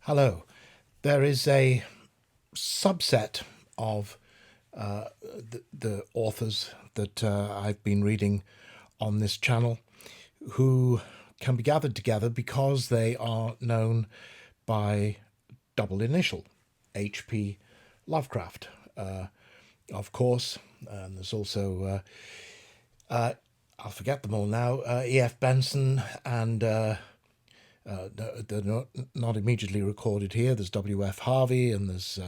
Hello. There is a subset of the authors that I've been reading on this channel who can be gathered together because they are known by double initial H.P. Lovecraft, of course. And there's also, I'll forget them all now, E.F. Benson and they're not immediately recorded here. There's W.F. Harvey and there's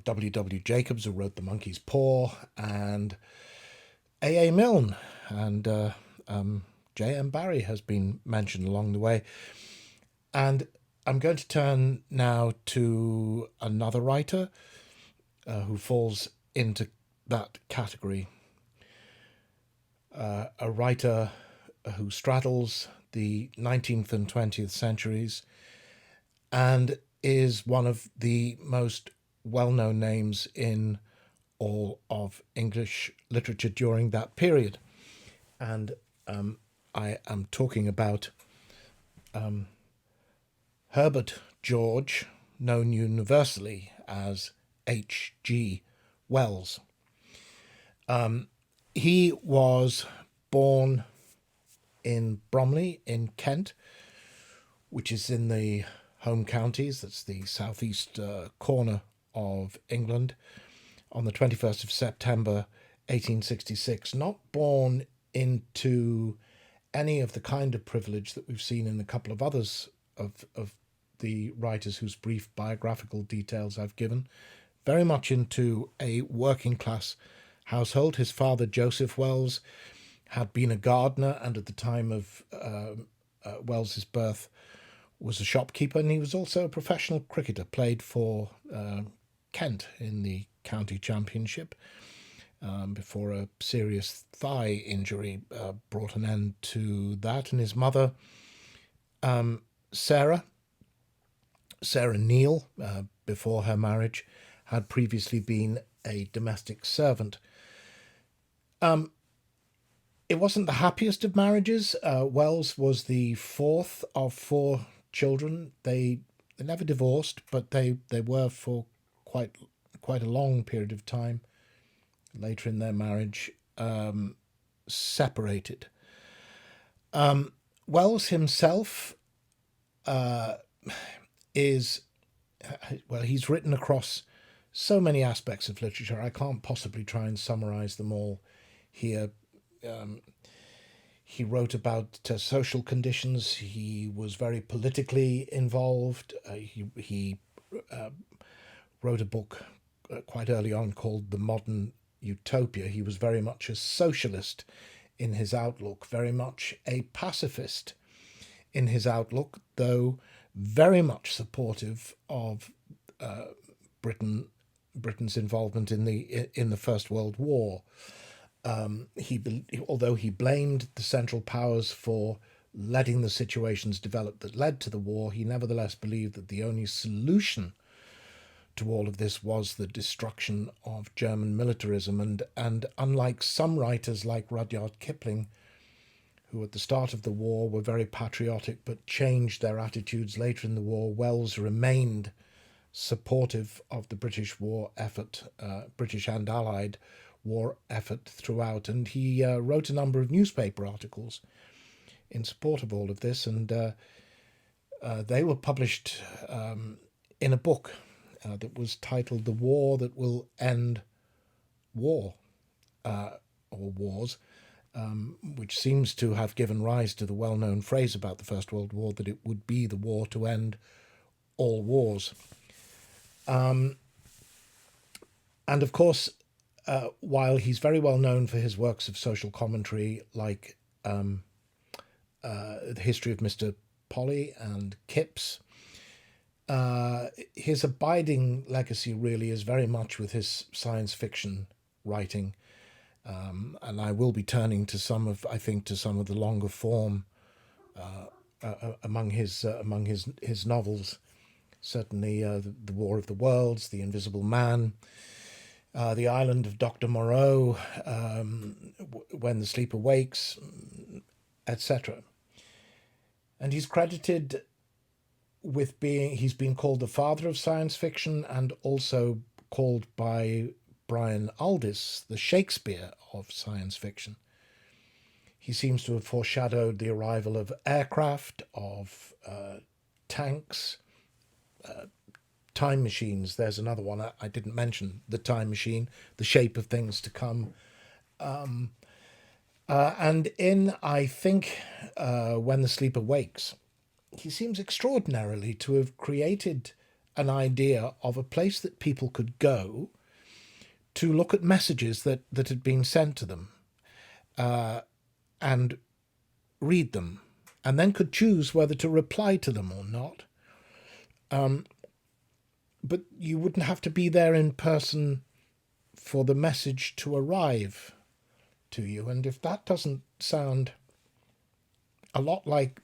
W.W. Jacobs, who wrote The Monkey's Paw, and A.A. Milne, and J.M. Barrie has been mentioned along the way. And I'm going to turn now to another writer who falls into that category. A writer who straddles the 19th and 20th centuries and is one of the most well-known names in all of English literature during that period. And I am talking about Herbert George, known universally as H.G. Wells. He was born in Bromley in Kent, which is in the home counties. That's the southeast corner of England, on the 21st of September 1866. Not born into any of the kind of privilege that we've seen in a couple of others of the writers whose brief biographical details I've given. Very much into a working class household. His father, Joseph Wells, had been a gardener, and at the time of Wells's birth was a shopkeeper, and he was also a professional cricketer, played for Kent in the county championship before a serious thigh injury brought an end to that. And his mother, Sarah Neal, before her marriage, had previously been a domestic servant. It wasn't the happiest of marriages. Wells was the fourth of four children. They never divorced, but they were for quite a long period of time later in their marriage separated. Wells himself is, well, he's written across so many aspects of literature. I can't possibly try and summarize them all here. He wrote about social conditions. He was very politically involved. He wrote a book quite early on called The Modern Utopia. He was very much a socialist in his outlook, very much a pacifist in his outlook, though very much supportive of Britain's involvement in the First World War. Although he blamed the Central Powers for letting the situations develop that led to the war, he nevertheless believed that the only solution to all of this was the destruction of German militarism. And unlike some writers like Rudyard Kipling, who at the start of the war were very patriotic but changed their attitudes later in the war, Wells remained supportive of the British war effort, British and Allied war effort throughout. And he wrote a number of newspaper articles in support of all of this, and they were published in a book that was titled The War That Will End War, or Wars, which seems to have given rise to the well-known phrase about the First World War, that it would be the war to end all wars. And of course, while he's very well known for his works of social commentary, like The History of Mr. Polly and Kipps, his abiding legacy really is very much with his science fiction writing. And I will be turning to some of the longer form among his novels. Certainly, The War of the Worlds, The Invisible Man, The Island of Dr. Moreau, When the Sleeper Wakes, etc. And he's credited he's been called the father of science fiction and also called by Brian Aldiss the Shakespeare of science fiction. He seems to have foreshadowed the arrival of aircraft, of tanks, time machines. There's another one I didn't mention, the time machine, the shape of things to come. And in, I think, When the Sleeper Wakes, he seems extraordinarily to have created an idea of a place that people could go to look at messages that had been sent to them and read them, and then could choose whether to reply to them or not. But you wouldn't have to be there in person for the message to arrive to you. And if that doesn't sound a lot like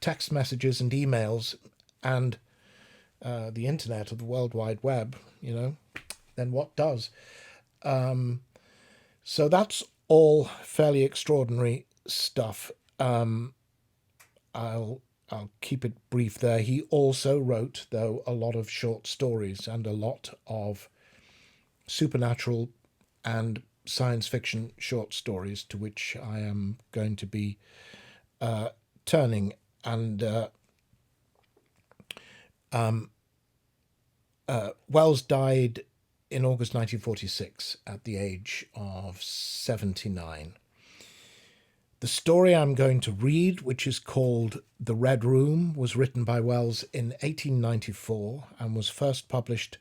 text messages and emails and the internet or the World Wide Web, then what does? So that's all fairly extraordinary stuff. I'll keep it brief there. He also wrote, though, a lot of short stories and a lot of supernatural and science fiction short stories, to which I am going to be turning. And Wells died in August 1946 at the age of 79. The story I'm going to read, which is called The Red Room, was written by Wells in 1894 and was first published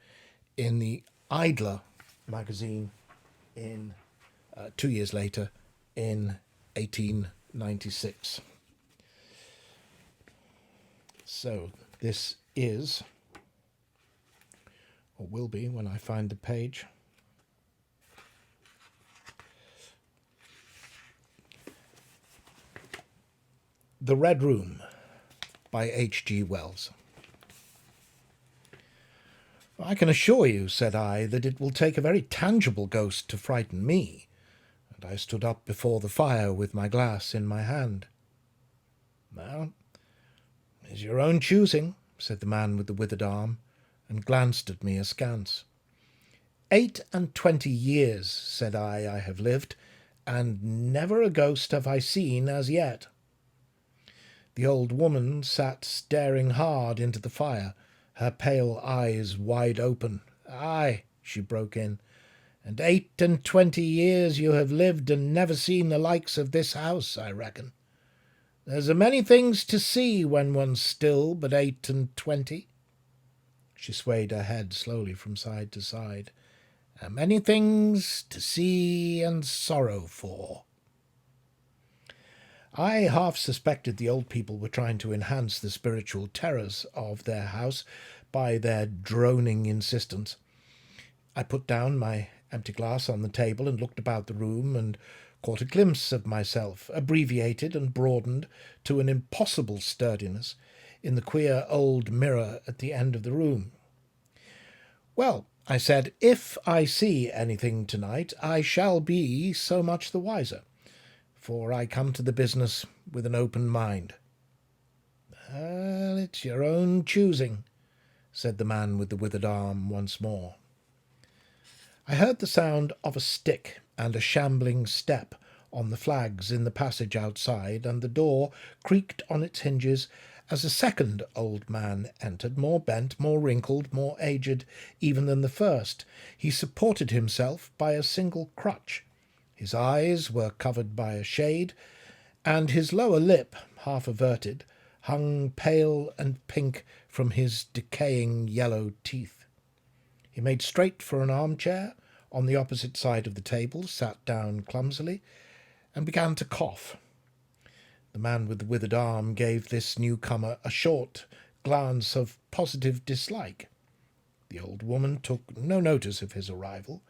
in the Idler magazine in 2 years later, in 1896. So this is, or will be when I find the page, The Red Room by H.G. Wells. I can assure you, said I, that it will take a very tangible ghost to frighten me. And I stood up before the fire with my glass in my hand. Well, it's your own choosing, said the man with the withered arm, and glanced at me askance. 28 years, said I have lived, and never a ghost have I seen as yet. The old woman sat staring hard into the fire, her pale eyes wide open. Aye, she broke in, and 28 years you have lived and never seen the likes of this house, I reckon. There's a many things to see when one's still but 28. She swayed her head slowly from side to side. A many things to see and sorrow for. I half suspected the old people were trying to enhance the spiritual terrors of their house by their droning insistence. I put down my empty glass on the table and looked about the room and caught a glimpse of myself, abbreviated and broadened to an impossible sturdiness, in the queer old mirror at the end of the room. Well, I said, if I see anything tonight, I shall be so much the wiser, for I come to the business with an open mind. Well, it's your own choosing, said the man with the withered arm once more. I heard the sound of a stick and a shambling step on the flags in the passage outside, and the door creaked on its hinges as a second old man entered, more bent, more wrinkled, more aged even than the first. He supported himself by a single crutch. His eyes were covered by a shade, and his lower lip, half averted, hung pale and pink from his decaying yellow teeth. He made straight for an armchair on the opposite side of the table, sat down clumsily, and began to cough. The man with the withered arm gave this newcomer a short glance of positive dislike. The old woman took no notice of his arrival,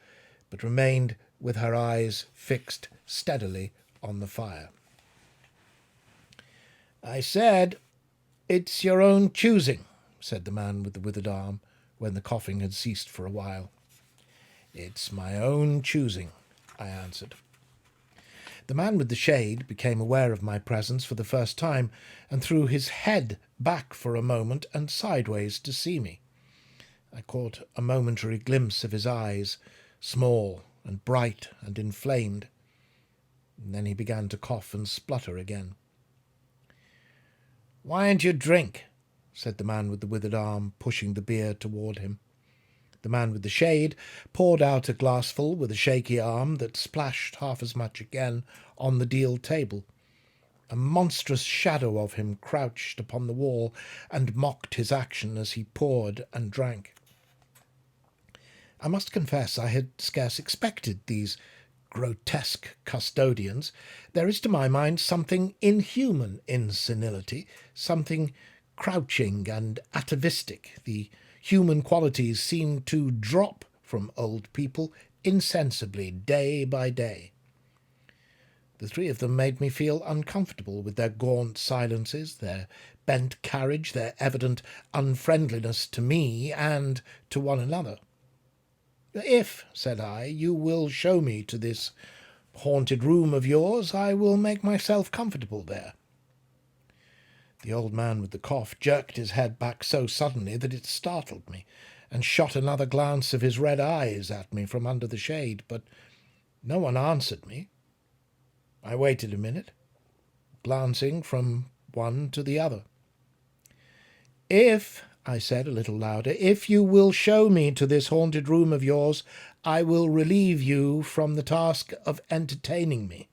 but remained with her eyes fixed steadily on the fire. I said, it's your own choosing, said the man with the withered arm, when the coughing had ceased for a while. It's my own choosing, I answered. The man with the shade became aware of my presence for the first time, and threw his head back for a moment and sideways to see me. I caught a momentary glimpse of his eyes, small and bright and inflamed. And then he began to cough and splutter again. "Why don't you drink?" said the man with the withered arm, pushing the beer toward him. The man with the shade poured out a glassful with a shaky arm that splashed half as much again on the deal table. A monstrous shadow of him crouched upon the wall and mocked his action as he poured and drank. I must confess I had scarce expected these grotesque custodians. There is to my mind something inhuman in senility, something crouching and atavistic. The human qualities seem to drop from old people insensibly, day by day. The three of them made me feel uncomfortable with their gaunt silences, their bent carriage, their evident unfriendliness to me and to one another. "If," said I, "you will show me to this haunted room of yours, I will make myself comfortable there." The old man with the cough jerked his head back so suddenly that it startled me, and shot another glance of his red eyes at me from under the shade, but no one answered me. I waited a minute, glancing from one to the other. "If," I said a little louder, "if you will show me to this haunted room of yours, I will relieve you from the task of entertaining me."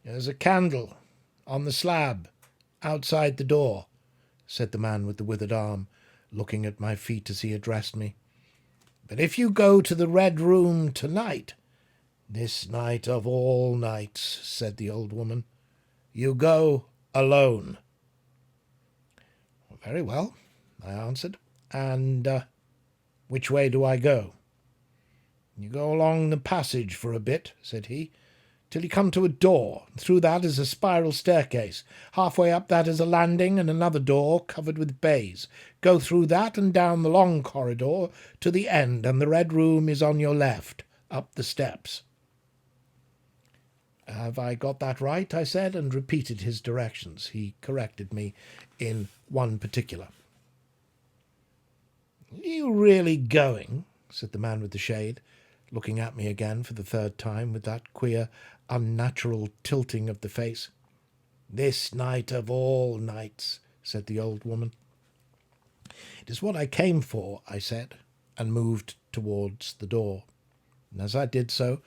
"There's a candle on the slab outside the door," said the man with the withered arm, looking at my feet as he addressed me. "But if you go to the Red Room tonight—" "This night of all nights," said the old woman, "you go alone." "Very well," I answered. "And which way do I go?" "You go along the passage for a bit," said he, "till you come to a door. Through that is a spiral staircase. Halfway up that is a landing and another door covered with baize. Go through that and down the long corridor to the end, and the Red Room is on your left, up the steps." "Have I got that right?" I said, and repeated his directions. He corrected me in one particular. "Are you really going?" said the man with the shade, looking at me again for the third time with that queer, unnatural tilting of the face. "This night of all nights," said the old woman. "It is what I came for," I said, and moved towards the door. And as I did so,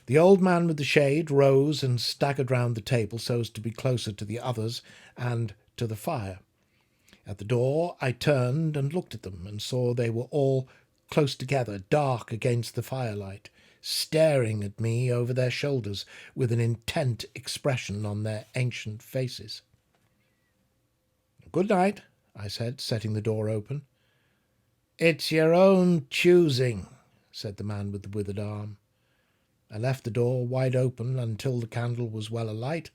the old man with the shade rose and staggered round the table so as to be closer to the others and to the fire. At the door I turned and looked at them, and saw they were all close together, dark against the firelight, staring at me over their shoulders with an intent expression on their ancient faces. "Good night," I said, setting the door open. "It's your own choosing," said the man with the withered arm. I left the door wide open until the candle was well alight,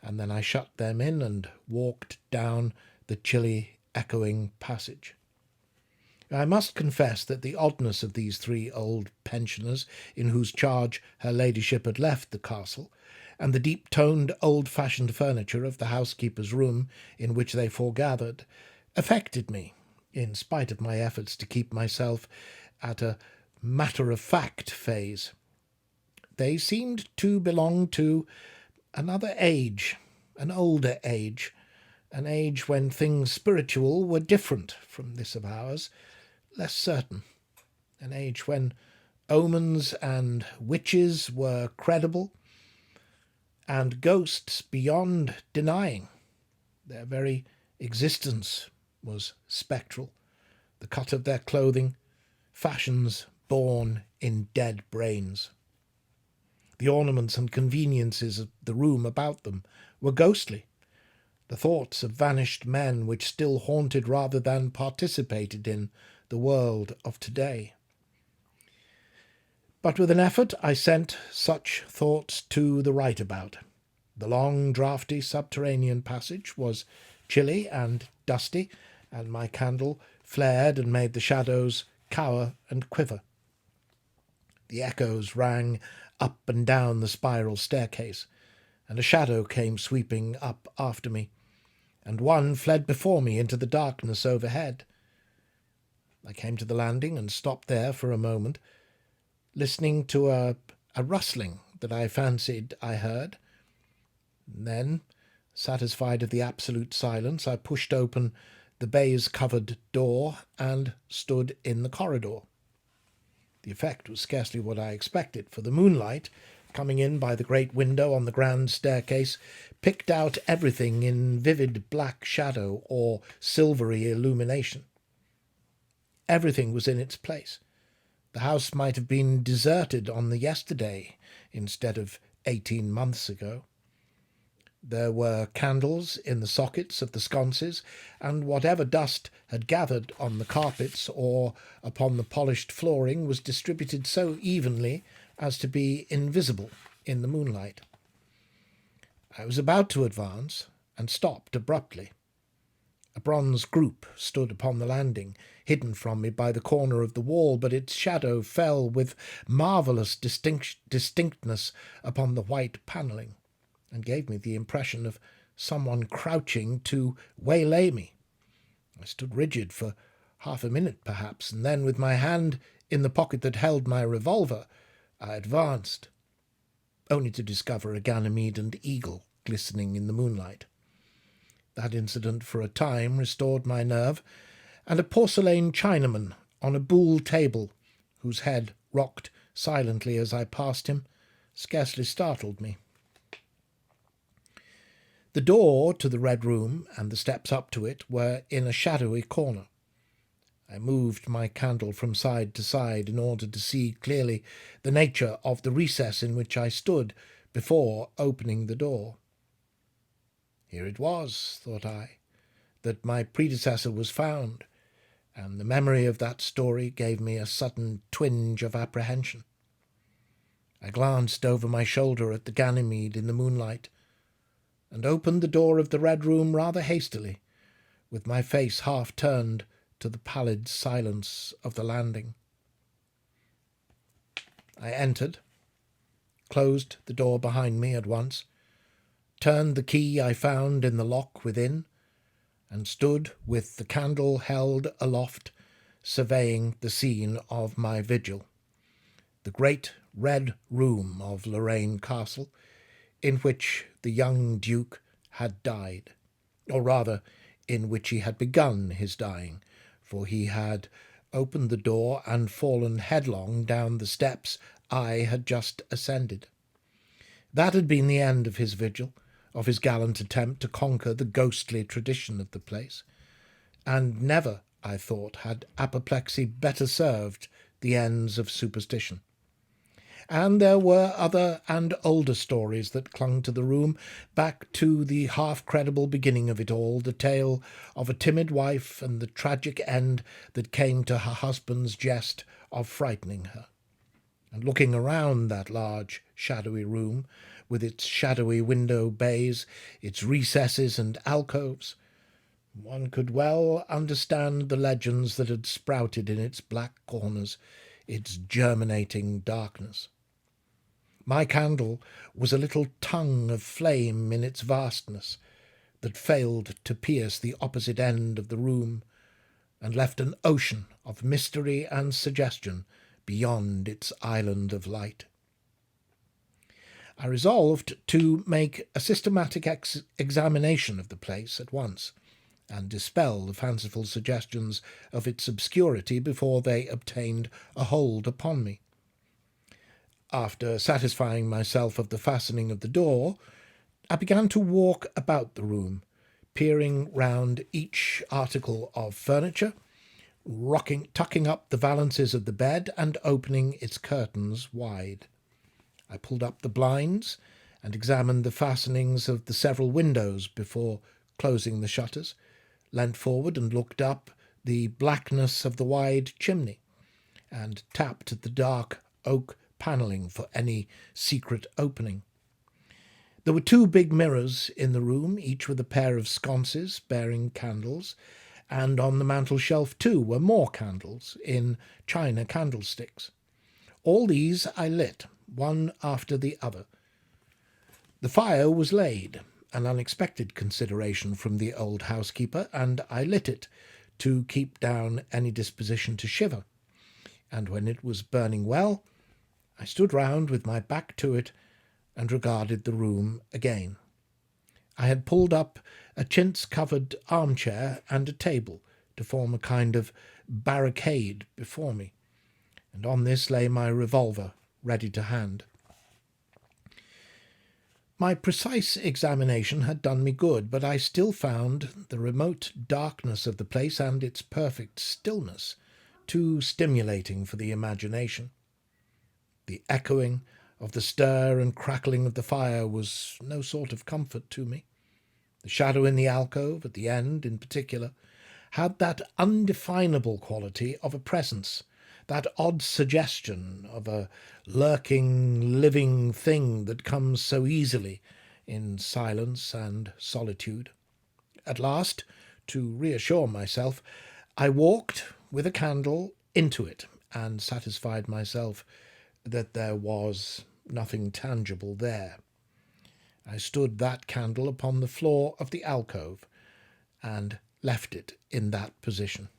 and then I shut them in and walked down the chilly, echoing passage. I must confess that the oddness of these three old pensioners, in whose charge her ladyship had left the castle, and the deep-toned, old-fashioned furniture of the housekeeper's room in which they foregathered, affected me, in spite of my efforts to keep myself at a matter-of-fact phase. They seemed to belong to another age, an older age, an age when things spiritual were different from this of ours, less certain, an age when omens and witches were credible, and ghosts beyond denying. Their very existence was spectral, the cut of their clothing, fashions born in dead brains. The ornaments and conveniences of the room about them were ghostly, the thoughts of vanished men which still haunted rather than participated in the world of today. But with an effort I sent such thoughts to the right about. The long, draughty subterranean passage was chilly and dusty, and my candle flared and made the shadows cower and quiver. The echoes rang up and down the spiral staircase, and a shadow came sweeping up after me, and one fled before me into the darkness overhead. I came to the landing and stopped there for a moment, listening to a rustling that I fancied I heard. And then, satisfied of the absolute silence, I pushed open the baize-covered door and stood in the corridor. The effect was scarcely what I expected, for the moonlight, coming in by the great window on the grand staircase, picked out everything in vivid black shadow or silvery illumination. Everything was in its place. The house might have been deserted on the yesterday instead of 18 months ago. There were candles in the sockets of the sconces, and whatever dust had gathered on the carpets or upon the polished flooring was distributed so evenly as to be invisible in the moonlight. I was about to advance and stopped abruptly. A bronze group stood upon the landing, hidden from me by the corner of the wall, but its shadow fell with marvellous distinctness upon the white panelling, and gave me the impression of someone crouching to waylay me. I stood rigid for half a minute, perhaps, and then, with my hand in the pocket that held my revolver, I advanced, only to discover a Ganymede and eagle glistening in the moonlight. That incident for a time restored my nerve, and a porcelain Chinaman on a buhl table, whose head rocked silently as I passed him, scarcely startled me. The door to the Red Room and the steps up to it were in a shadowy corner. I moved my candle from side to side in order to see clearly the nature of the recess in which I stood before opening the door. Here it was, thought I, that my predecessor was found, and the memory of that story gave me a sudden twinge of apprehension. I glanced over my shoulder at the Ganymede in the moonlight, and opened the door of the Red Room rather hastily, with my face half turned to the pallid silence of the landing. I entered, closed the door behind me at once, turned the key I found in the lock within, and stood with the candle held aloft, surveying the scene of my vigil, the great Red Room of Lorraine Castle, in which the young Duke had died, or rather in which he had begun his dying, for he had opened the door and fallen headlong down the steps I had just ascended. That had been the end of his vigil, of his gallant attempt to conquer the ghostly tradition of the place, and never, I thought, had apoplexy better served the ends of superstition. And there were other and older stories that clung to the room, back to the half-credible beginning of it all, the tale of a timid wife and the tragic end that came to her husband's jest of frightening her. And looking around that large, shadowy room, with its shadowy window bays, its recesses and alcoves, one could well understand the legends that had sprouted in its black corners, its germinating darkness. My candle was a little tongue of flame in its vastness, that failed to pierce the opposite end of the room, and left an ocean of mystery and suggestion beyond its island of light. I resolved to make a systematic examination of the place at once, and dispel the fanciful suggestions of its obscurity before they obtained a hold upon me. After satisfying myself of the fastening of the door, I began to walk about the room, peering round each article of furniture, tucking up the valances of the bed and opening its curtains wide. I pulled up the blinds and examined the fastenings of the several windows before closing the shutters, leant forward and looked up the blackness of the wide chimney, and tapped at the dark oak panelling for any secret opening. There were 2 big mirrors in the room, each with a pair of sconces bearing candles, and on the mantel-shelf too were more candles in china candlesticks. All these I lit one after the other. The fire was laid, an unexpected consideration from the old housekeeper, and I lit it to keep down any disposition to shiver. And when it was burning well, I stood round with my back to it and regarded the room again. I had pulled up a chintz-covered armchair and a table to form a kind of barricade before me, and on this lay my revolver ready to hand. My precise examination had done me good, but I still found the remote darkness of the place and its perfect stillness too stimulating for the imagination. The echoing of the stir and crackling of the fire was no sort of comfort to me. The shadow in the alcove, at the end in particular, had that undefinable quality of a presence, that odd suggestion of a lurking, living thing that comes so easily in silence and solitude. At last, to reassure myself, I walked with a candle into it and satisfied myself that there was nothing tangible there. I stood that candle upon the floor of the alcove and left it in that position.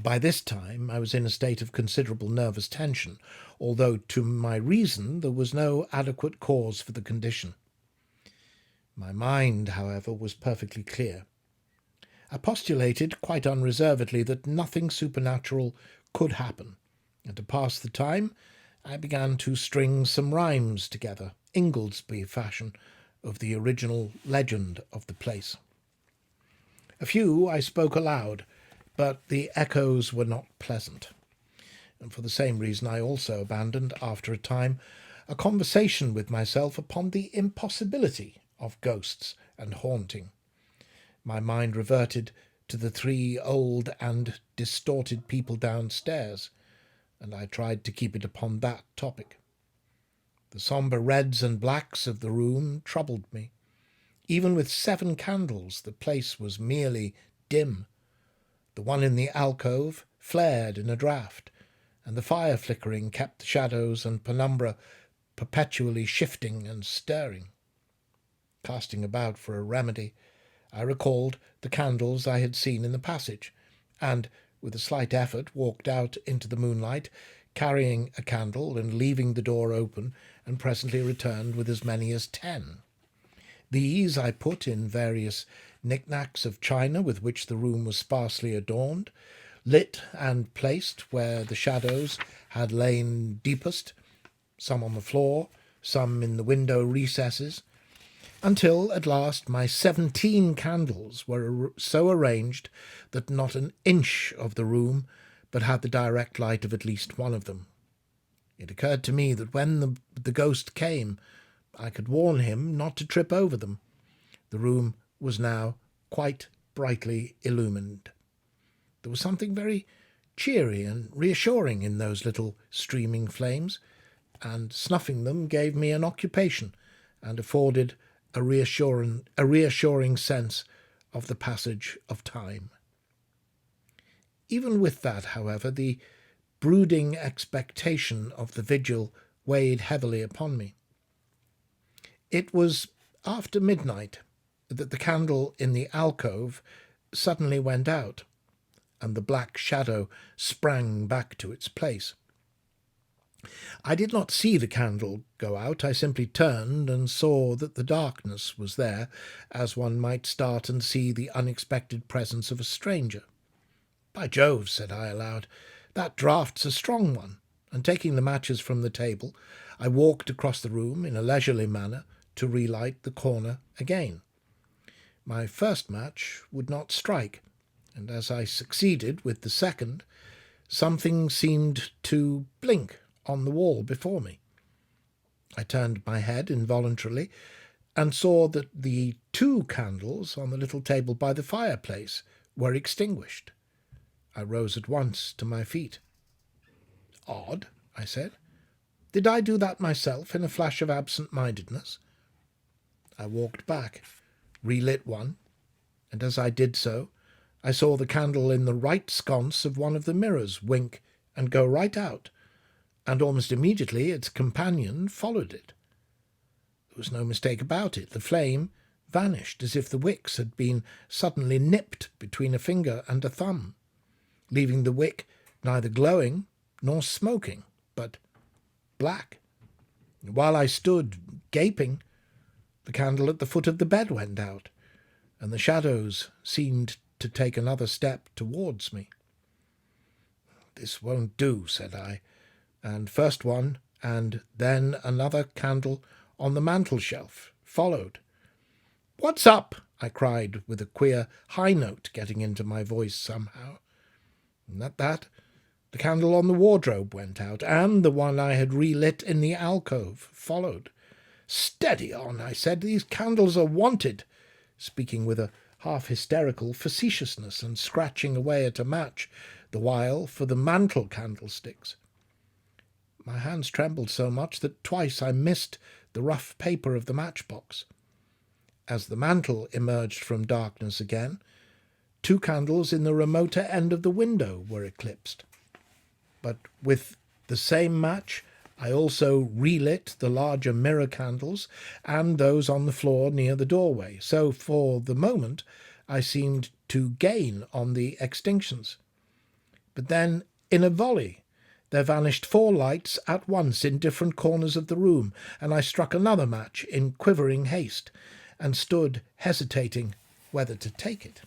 By this time I was in a state of considerable nervous tension, although to my reason there was no adequate cause for the condition. My mind, however, was perfectly clear. I postulated quite unreservedly that nothing supernatural could happen, and to pass the time I began to string some rhymes together, Ingoldsby fashion, of the original legend of the place. A few I spoke aloud, but the echoes were not pleasant, and for the same reason I also abandoned, after a time, a conversation with myself upon the impossibility of ghosts and haunting. My mind reverted to the 3 old and distorted people downstairs, and I tried to keep it upon that topic. The sombre reds and blacks of the room troubled me. Even with 7 candles, the place was merely dim. The one in the alcove flared in a draught, and the fire flickering kept the shadows and penumbra perpetually shifting and stirring. Casting about for a remedy, I recalled the candles I had seen in the passage, and, with a slight effort, walked out into the moonlight, carrying a candle and leaving the door open, and presently returned with as many as 10. These I put in various knick-knacks of china with which the room was sparsely adorned, lit and placed where the shadows had lain deepest, some on the floor, some in the window recesses, until at last my 17 candles were so arranged that not an inch of the room but had the direct light of at least one of them. It occurred to me that when the ghost came, I could warn him not to trip over them. The room was now quite brightly illumined. There was something very cheery and reassuring in those little streaming flames, and snuffing them gave me an occupation and afforded a reassuring sense of the passage of time. Even with that, however, the brooding expectation of the vigil weighed heavily upon me. It was after midnight that the candle in the alcove suddenly went out, and the black shadow sprang back to its place. I did not see the candle go out. I simply turned and saw that the darkness was there, as one might start and see the unexpected presence of a stranger. "By Jove," said I aloud, "that draught's a strong one," and taking the matches from the table, I walked across the room in a leisurely manner to relight the corner again. My first match would not strike, and as I succeeded with the second, something seemed to blink on the wall before me. I turned my head involuntarily and saw that the 2 candles on the little table by the fireplace were extinguished. I rose at once to my feet. "Odd," I said. "Did I do that myself in a flash of absent-mindedness?" I walked back, relit one, and as I did so, I saw the candle in the right sconce of one of the mirrors wink and go right out, and almost immediately its companion followed it. There was no mistake about it. The flame vanished as if the wicks had been suddenly nipped between a finger and a thumb, leaving the wick neither glowing nor smoking, but black. While I stood gaping, the candle at the foot of the bed went out, and the shadows seemed to take another step towards me. "This won't do," said I, and first one and then another candle on the mantel-shelf followed. "What's up?" I cried, with a queer high note getting into my voice somehow. And at that, the candle on the wardrobe went out, and the one I had relit in the alcove followed. "Steady on," I said. "These candles are wanted," speaking with a half-hysterical facetiousness and scratching away at a match, the while for the mantel candlesticks. My hands trembled so much that twice I missed the rough paper of the matchbox. As the mantel emerged from darkness again, 2 candles in the remoter end of the window were eclipsed. But with the same match I also relit the larger mirror candles and those on the floor near the doorway, so for the moment I seemed to gain on the extinctions. But then, in a volley, there vanished 4 lights at once in different corners of the room, and I struck another match in quivering haste, and stood hesitating whether to take it.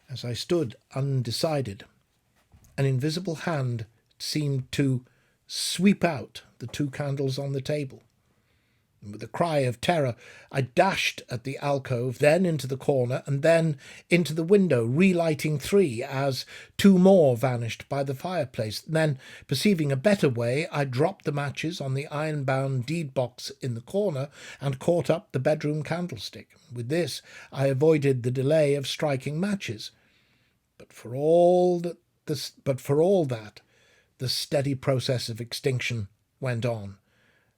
As I stood undecided, an invisible hand seemed to sweep out the 2 candles on the table. And with a cry of terror, I dashed at the alcove, then into the corner, and then into the window, relighting 3 as 2 more vanished by the fireplace. Then, perceiving a better way, I dropped the matches on the iron-bound deed-box in the corner and caught up the bedroom candlestick. With this, I avoided the delay of striking matches. But for all that, the steady process of extinction went on,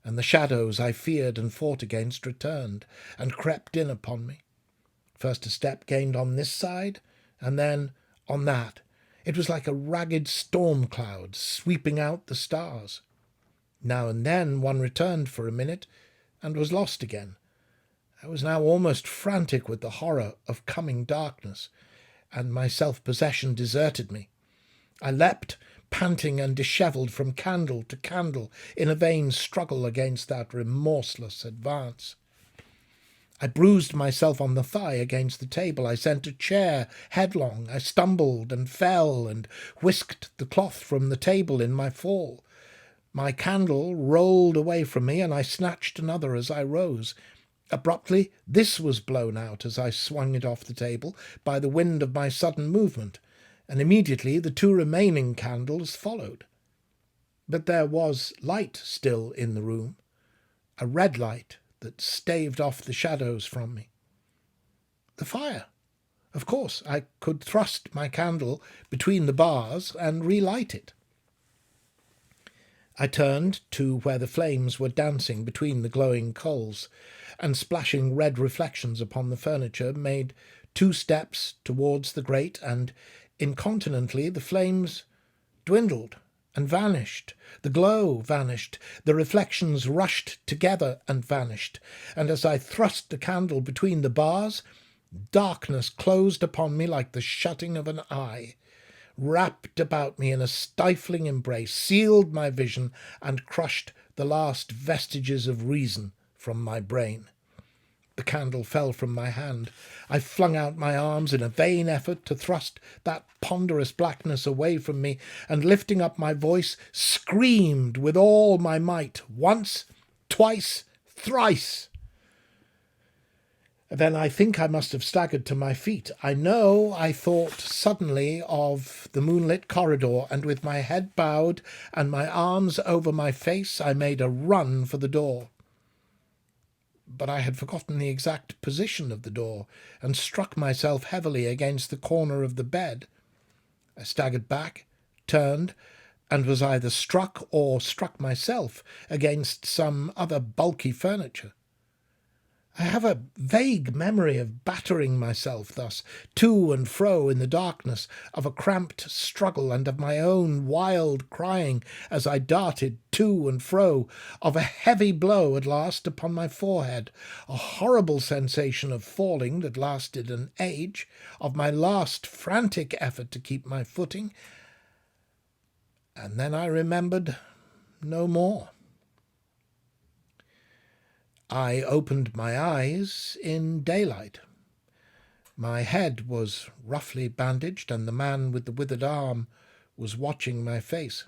and the shadows I feared and fought against returned and crept in upon me. First a step gained on this side, and then on that. It was like a ragged storm cloud sweeping out the stars. Now and then one returned for a minute and was lost again. I was now almost frantic with the horror of coming darkness, and my self-possession deserted me. I leapt, panting and dishevelled, from candle to candle in a vain struggle against that remorseless advance. I bruised myself on the thigh against the table. I sent a chair headlong. I stumbled and fell and whisked the cloth from the table in my fall. My candle rolled away from me, and I snatched another as I rose. Abruptly, this was blown out as I swung it off the table by the wind of my sudden movement, and immediately the 2 remaining candles followed. But there was light still in the room, a red light that staved off the shadows from me. The fire! Of course, I could thrust my candle between the bars and relight it. I turned to where the flames were dancing between the glowing coals, and splashing red reflections upon the furniture, made 2 steps towards the grate, and incontinently the flames dwindled and vanished. The glow vanished. The reflections rushed together and vanished. And as I thrust the candle between the bars, darkness closed upon me like the shutting of an eye, wrapped about me in a stifling embrace, sealed my vision, and crushed the last vestiges of reason from my brain. The candle fell from my hand. I flung out my arms in a vain effort to thrust that ponderous blackness away from me, and lifting up my voice, screamed with all my might, once, twice, thrice. Then I think I must have staggered to my feet. I know I thought suddenly of the moonlit corridor, and with my head bowed and my arms over my face, I made a run for the door. But I had forgotten the exact position of the door, and struck myself heavily against the corner of the bed. I staggered back, turned, and was either struck or struck myself against some other bulky furniture. I have a vague memory of battering myself thus to and fro in the darkness, of a cramped struggle, and of my own wild crying as I darted to and fro, of a heavy blow at last upon my forehead, a horrible sensation of falling that lasted an age, of my last frantic effort to keep my footing, and then I remembered no more. I opened my eyes in daylight. My head was roughly bandaged, and the man with the withered arm was watching my face.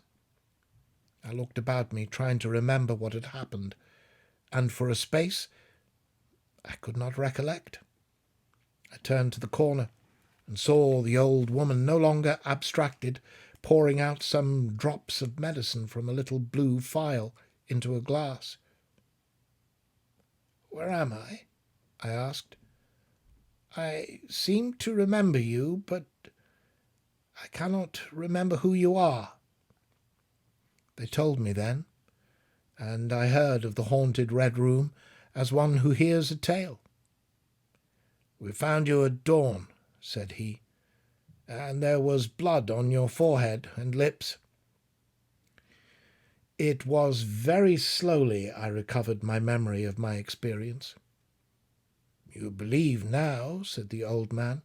I looked about me, trying to remember what had happened, and for a space I could not recollect. I turned to the corner and saw the old woman, no longer abstracted, pouring out some drops of medicine from a little blue phial into a glass. "Where am I?" I asked. "I seem to remember you, but I cannot remember who you are." They told me then, and I heard of the haunted Red Room as one who hears a tale. "We found you at dawn," said he, "and there was blood on your forehead and lips." It was very slowly I recovered my memory of my experience. "You believe now," said the old man,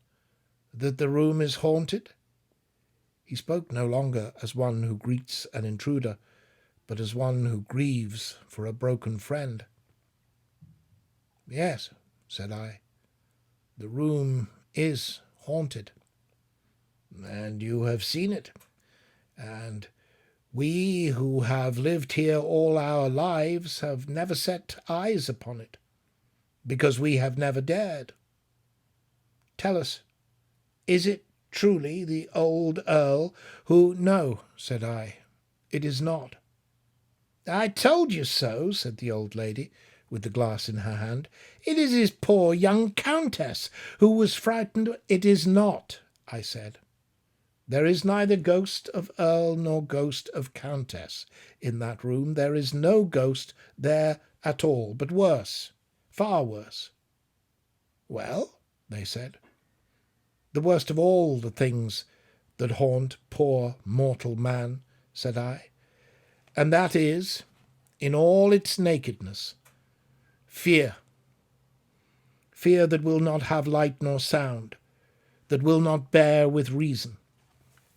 "that the room is haunted?" He spoke no longer as one who greets an intruder, but as one who grieves for a broken friend. "Yes," said I, "the room is haunted." "And you have seen it, and we who have lived here all our lives have never set eyes upon it, because we have never dared. Tell us, is it truly the old Earl who—" "No," said I, "it is not." "I told you so," said the old lady, with the glass in her hand. "It is his poor young countess who was frightened." "It is not," I said. "There is neither ghost of Earl nor ghost of Countess in that room. There is no ghost there at all, but worse, far worse." "Well?" they said. "The worst of all the things that haunt poor mortal man," said I, "and that is, in all its nakedness, fear. Fear that will not have light nor sound, that will not bear with reason,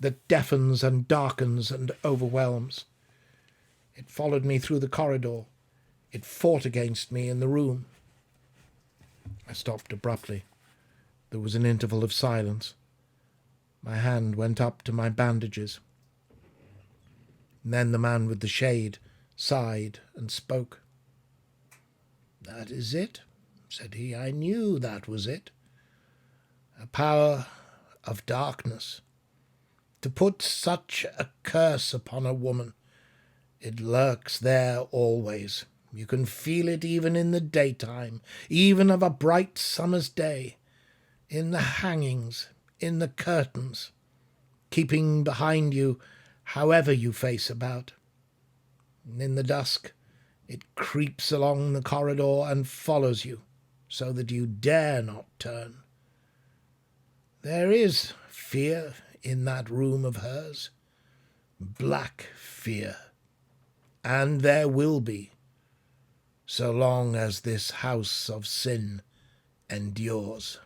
that deafens and darkens and overwhelms. It followed me through the corridor. It fought against me in the room." I stopped abruptly. There was an interval of silence. My hand went up to my bandages. And then the man with the shade sighed and spoke. "That is it," said he. "I knew that was it. A power of darkness. To put such a curse upon a woman, it lurks there always. You can feel it even in the daytime, even of a bright summer's day, in the hangings, in the curtains, keeping behind you however you face about. And in the dusk it creeps along the corridor and follows you, so that you dare not turn. There is fear in that room of hers, black fear, and there will be, so long as this house of sin endures."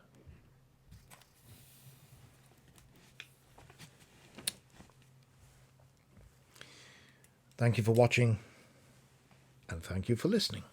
Thank you for watching, and thank you for listening.